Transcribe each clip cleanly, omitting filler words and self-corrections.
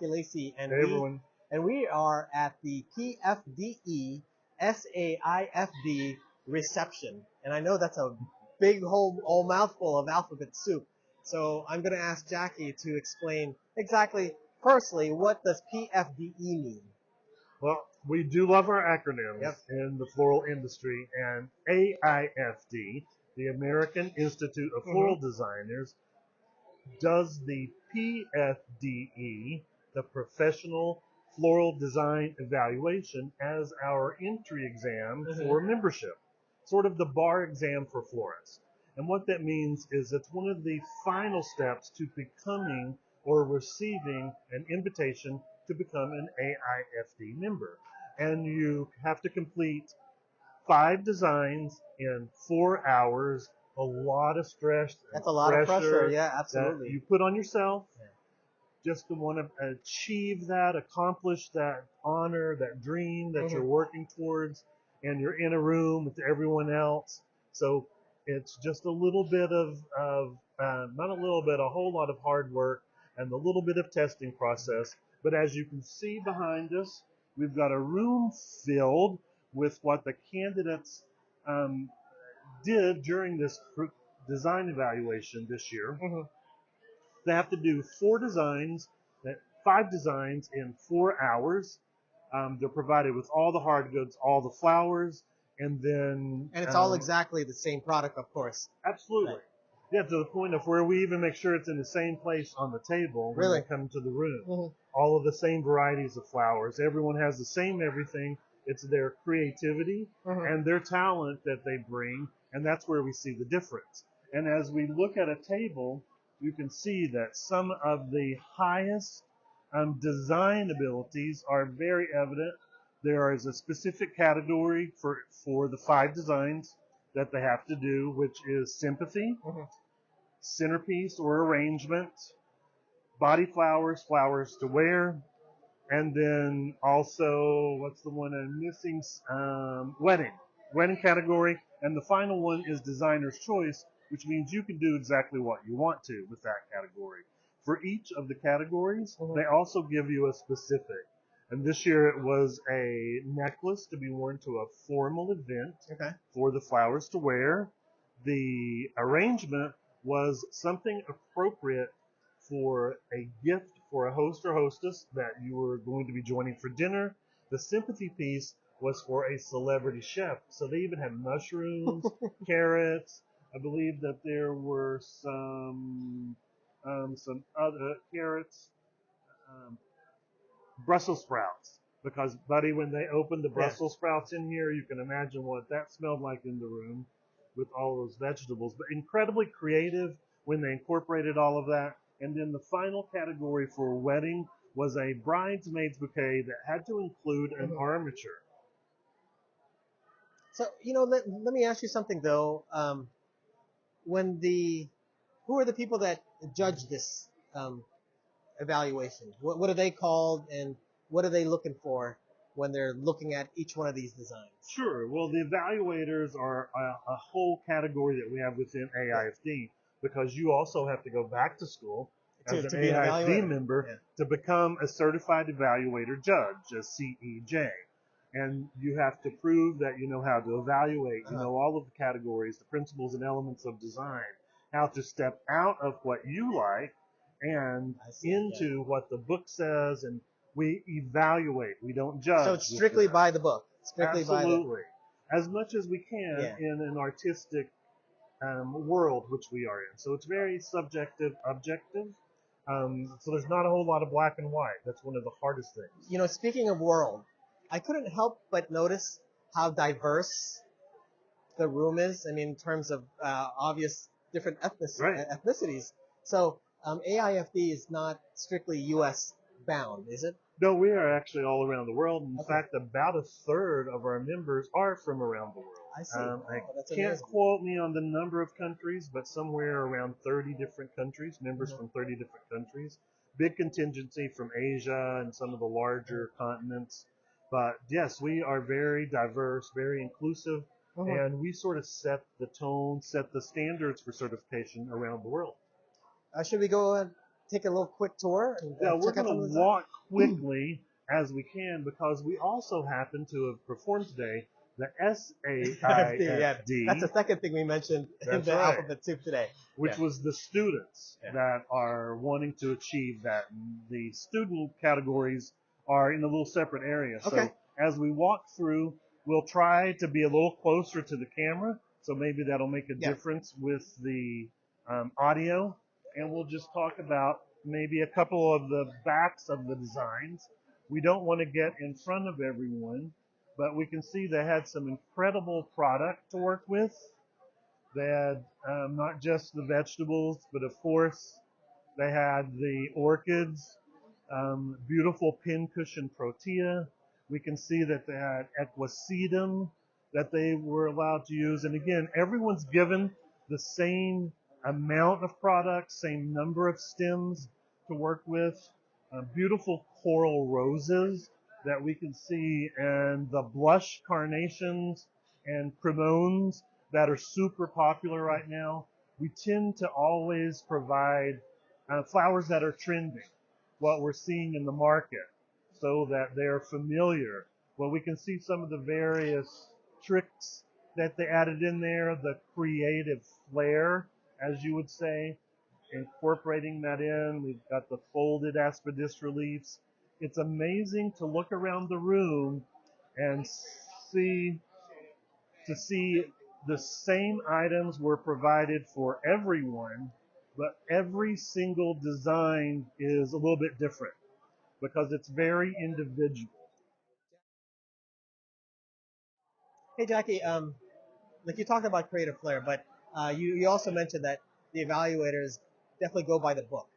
Lacey, Hey everyone. and we are at the PFDE SAIFD reception. And I know that's a big whole mouthful of alphabet soup. So I'm going to ask Jackie to explain exactly, firstly, what does PFDE mean? Well, we do love our acronyms Yep. in the floral industry, and AIFD, the American Institute of Floral Designers, does the PFDE, the Professional Floral Design Evaluation, as our entry exam for membership, sort of the bar exam for florists. And what that means is it's one of the final steps to becoming or receiving an invitation to become an AIFD member. And you have to complete 5 designs in 4 hours. A lot of stress and That's a lot of pressure. Yeah, that absolutely. you put on yourself just to want to achieve that, accomplish that honor, that dream that you're working towards, and you're in a room with everyone else. So it's just a little bit of not a little bit, a whole lot of hard work and a little bit of testing process. But as you can see behind us, we've got a room filled with what the candidates um, did during this design evaluation this year. They have to do 4 designs, 5 designs in 4 hours. They're provided with all the hard goods, all the flowers, and then And it's all exactly the same product, of course. absolutely. Right. Yeah, to the point of where we even make sure it's in the same place on the table when Really? they come to the room. All of the same varieties of flowers. Everyone has the same everything. It's their creativity and their talent that they bring, and that's where we see the difference. And as we look at a table, you can see that some of the highest design abilities are very evident. There is a specific category for the 5 designs that they have to do, which is sympathy, centerpiece or arrangement, body flowers, flowers to wear, and then also, what's the one I'm missing? Wedding category. And the final one is designer's choice, which means you can do exactly what you want to with that category. For each of the categories, they also give you a specific. And this year it was a necklace to be worn to a formal event for the flowers to wear. The arrangement was something appropriate for a gift for a host or hostess that you were going to be joining for dinner. The sympathy piece was for a celebrity chef. So they even had mushrooms, carrots. I believe that there were some other carrots, um, Brussels sprouts. Because, buddy, when they opened the Brussels sprouts in here, you can imagine what that smelled like in the room with all those vegetables. But incredibly creative when they incorporated all of that. And then the final category for wedding was a bridesmaid's bouquet that had to include an armature. So, let me ask you something, though. Who are the people that judge this evaluation? What are they called, and what are they looking for when they're looking at each one of these designs? Sure. Well, the evaluators are a whole category that we have within AIFD because you also have to go back to school as an be an AIFD evaluator. member to become a certified evaluator judge, a CEJ. And you have to prove that you know how to evaluate, you know all of the categories, the principles and elements of design, how to step out of what you like and into what the book says, and we evaluate. We don't judge. So it's strictly by the book. Strictly Absolutely. As much as we can in an artistic world which we are in. So it's very subjective, objective. So there's not a whole lot of black and white. That's one of the hardest things. Speaking of world, I couldn't help but notice how diverse the room is. I mean, in terms of obvious different ethnicities. So AIFD is not strictly U.S. bound, is it? No, we are actually all around the world. In fact, about a third of our members are from around the world. I see. I can't quote me on the number of countries, but somewhere around 30 different countries, members from 30 different countries. Big contingency from Asia and some of the larger continents. But yes, we are very diverse, very inclusive, and we sort of set the tone, set the standards for certification around the world. Should we go take a little quick tour and Yeah, we're check out going some of to the walk quickly as we can because we also happen to have performed today the AIFD, yeah. SAIFD. That's the second thing we mentioned in That's the right. alphabet soup today. Which Yeah. was the students Yeah. that are wanting to achieve that. The student categories are in a little separate area. Okay. So as we walk through, we'll try to be a little closer to the camera. So maybe that'll make a difference with the audio. And we'll just talk about maybe a couple of the backs of the designs. We don't want to get in front of everyone, but we can see they had some incredible product to work with. They had not just the vegetables, but of course they had the orchids, beautiful pincushion protea. We can see that they had equisedum that they were allowed to use. And again, everyone's given the same amount of product, same number of stems to work with. Beautiful coral roses that we can see, and the blush carnations and cremones that are super popular right now. We tend to always provide flowers that are trending, what we're seeing in the market, so that they're familiar. Well, we can see some of the various tricks that they added in there, the creative flair, as you would say, incorporating that in. We've got the folded aspidis reliefs. It's amazing to look around the room and see the same items were provided for everyone, but every single design is a little bit different because it's very individual. Hey, Jackie, like you talked about creative flair, but you also mentioned that the evaluators definitely go by the book.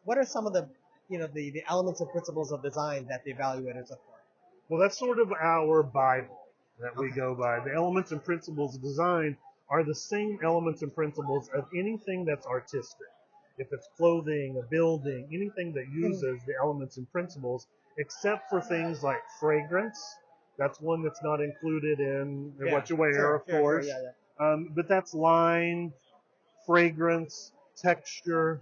What are some of the the elements and principles of design that the evaluators look for? Well, that's sort of our Bible that we go by. The elements and principles of design are the same elements and principles of anything that's artistic. If it's clothing, a building, anything that uses the elements and principles, except for things like fragrance. That's one that's not included in what you wear, of course. Sure, yeah. But that's line, fragrance, texture,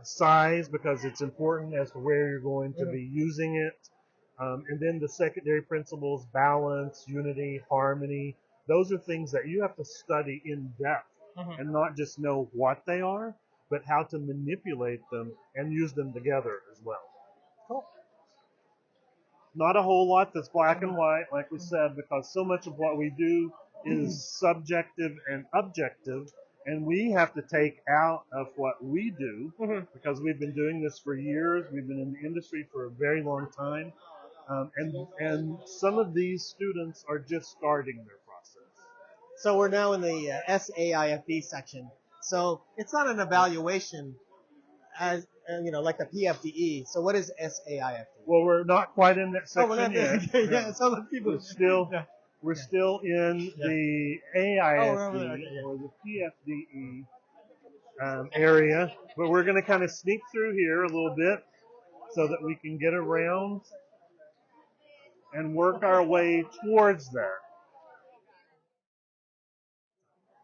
size, because it's important as to where you're going to be using it. And then the secondary principles, balance, unity, harmony. Those are things that you have to study in depth and not just know what they are, but how to manipulate them and use them together as well. Cool. Not a whole lot that's black and white, like we said, because so much of what we do is subjective and objective, and we have to take out of what we do, because we've been doing this for years. We've been in the industry for a very long time. And some of these students are just starting their process. So we're now in the SAIFD section. So it's not an evaluation as like the PFDE. So what is SAIFD? Well, we're not quite in that section we're not there. yet. Yeah, some of the people We're still in the AIFD or the PFDE area, but we're going to kind of sneak through here a little bit so that we can get around and work our way towards that.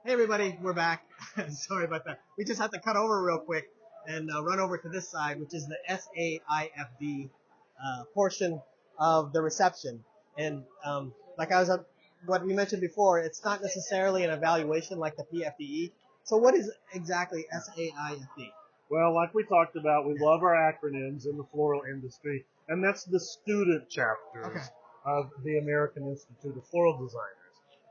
Hey everybody, we're back. Sorry about that. We just had to cut over real quick and run over to this side, which is the SAIFD portion of the reception. And what we mentioned before, it's not necessarily an evaluation like the PFDE. So what is exactly SAIFD? Well, like we talked about, we love our acronyms in the floral industry, and that's the student chapters of the American Institute of Floral Designers.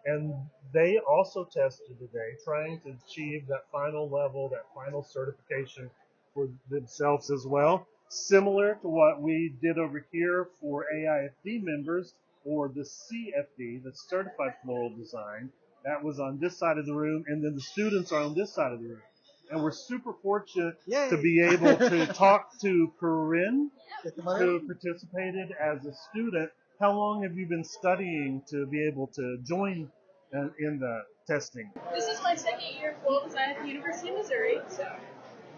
And they also tested today, trying to achieve that final level, that final certification for themselves as well, similar to what we did over here for AIFD members, or the CFD, the Certified Floral Design. That was on this side of the room, and then the students are on this side of the room. And we're super fortunate to be able to talk to Corinne, who participated as a student. How long have you been studying to be able to join in the testing? This is my second year of floral design at the University of Missouri, so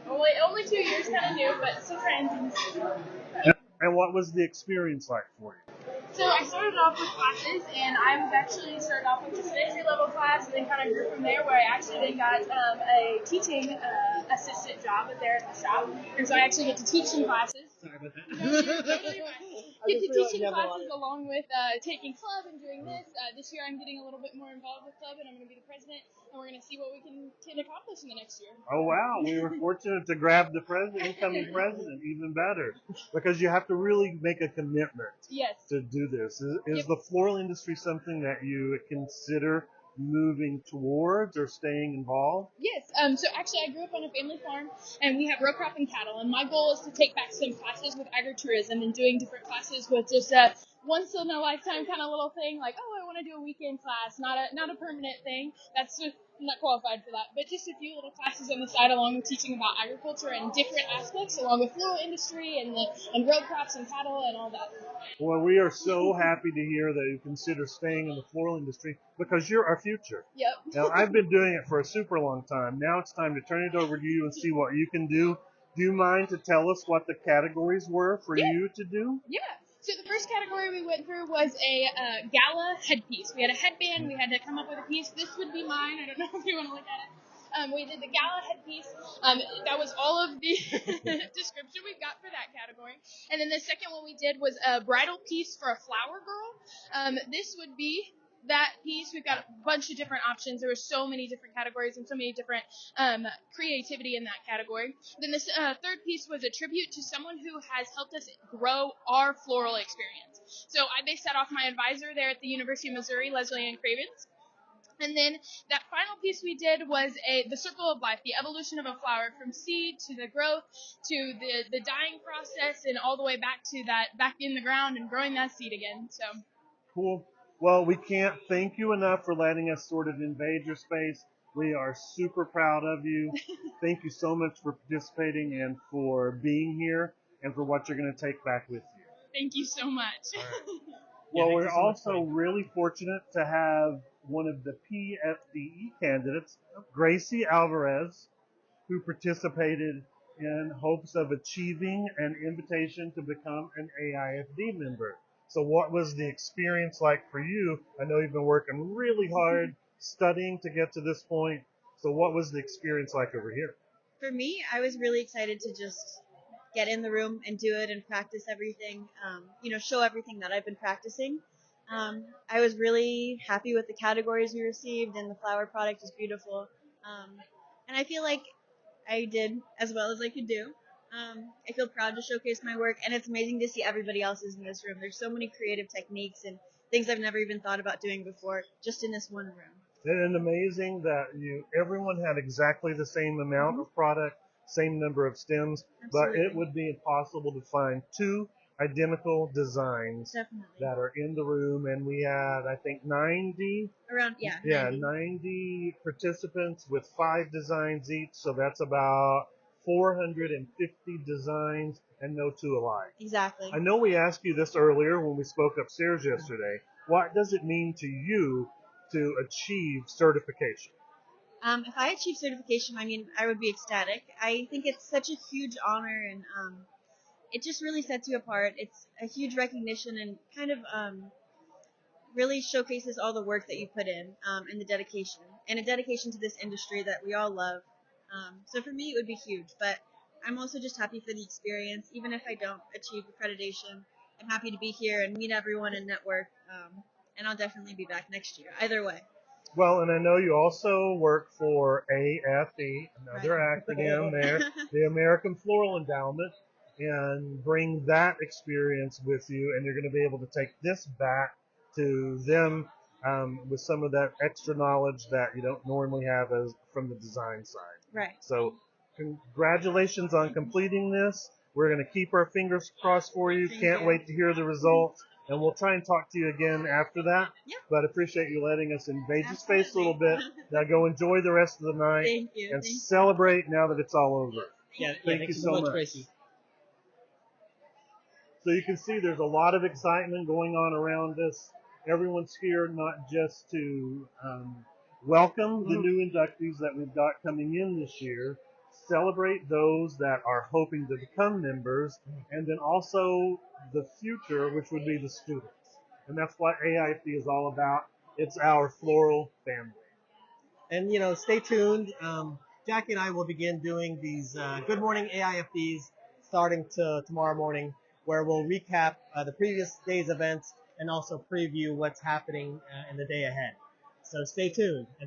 only 2 years, kind of new, but still trying things. And what was the experience like for you? So I started off with classes, and I was actually started off with just an entry-level class, and then kind of grew from there, where I actually then got a teaching assistant job there at the shop, and so I actually get to teach some classes. Sorry about that. No, you're totally fine. Get to teach some classes along with taking club and doing this. This year I'm getting a little bit more involved with club, and I'm going to be the president, and we're going to see what we can accomplish in the next year. Oh, wow. We were fortunate to grab the incoming president, even better, because you have to really make a commitment to do this. Is the floral industry something that you consider moving towards or staying involved? Yes. So actually, I grew up on a family farm, and we have row crop and cattle. And my goal is to take back some classes with agritourism and doing different classes with just a once in a lifetime kind of little thing, like, oh, I want to do a weekend class, not a permanent thing. That's just I'm not qualified for that, but just a few little classes on the side, along with teaching about agriculture and different aspects, along with floral industry and row crops and cattle and all that. Well, we are so happy to hear that you consider staying in the floral industry because you're our future. Yep. Now, I've been doing it for a super long time. Now it's time to turn it over to you and see what you can do. Do you mind to tell us what the categories were for you to do? Yeah. So the first category we went through was a gala headpiece. We had a headband. We had to come up with a piece. This would be mine. I don't know if you want to look at it. We did the gala headpiece. That was all of the description we've got for that category. And then the second one we did was a bridal piece for a flower girl. This would be that piece. We've got a bunch of different options. There were so many different categories and so many different creativity in that category. Then this third piece was a tribute to someone who has helped us grow our floral experience. So I based that off my advisor there at the University of Missouri, Leslie Ann Cravens. And then that final piece we did was the circle of life, the evolution of a flower from seed to the growth to the dying process and all the way back to that back in the ground and growing that seed again. So cool. Well, we can't thank you enough for letting us sort of invade your space. We are super proud of you. Thank you so much for participating and for being here and for what you're going to take back with you. Thank you so much. Right. Well, we're also really fortunate to have one of the PFDE candidates, Gracie Alvarez, who participated in hopes of achieving an invitation to become an AIFD member. So what was the experience like for you? I know you've been working really hard studying to get to this point. So what was the experience like over here? For me, I was really excited to just get in the room and do it and practice everything, show everything that I've been practicing. I was really happy with the categories we received, and the flower product is beautiful. And I feel like I did as well as I could do. I feel proud to showcase my work, and it's amazing to see everybody else's in this room. There's so many creative techniques and things I've never even thought about doing before, just in this one room. And amazing that everyone had exactly the same amount of product, same number of stems, Absolutely. but it would be impossible to find two identical designs that are in the room. And we had, I think, 90 participants with 5 designs each. So that's about 450 designs and no two alike. Exactly. I know we asked you this earlier when we spoke upstairs yesterday. What does it mean to you to achieve certification? If I achieve certification, I would be ecstatic. I think it's such a huge honor, and it just really sets you apart. It's a huge recognition and kind of really showcases all the work that you put in and the dedication, and a dedication to this industry that we all love. So for me, it would be huge, but I'm also just happy for the experience. Even if I don't achieve accreditation, I'm happy to be here and meet everyone and network, and I'll definitely be back next year, either way. Well, and I know you also work for AIFD, another acronym there, the American Floral Endowment, and bring that experience with you, and you're going to be able to take this back to them with some of that extra knowledge that you don't normally have from the design side. Right. So congratulations on completing this. We're going to keep our fingers crossed for you. Can't wait to hear the results. And we'll try and talk to you again after that. Yep. But appreciate you letting us invade your space a little bit. Now go enjoy the rest of the night. Thank you. And celebrate now that it's all over. Thank you so much. Gracie. So you can see there's a lot of excitement going on around us. Everyone's here not just to welcome the new inductees that we've got coming in this year, celebrate those that are hoping to become members, and then also the future, which would be the students. And that's what AIFD is all about. It's our floral family. And, stay tuned. Jackie and I will begin doing these Good Morning AIFDs starting tomorrow morning, where we'll recap the previous day's events and also preview what's happening in the day ahead. So stay tuned.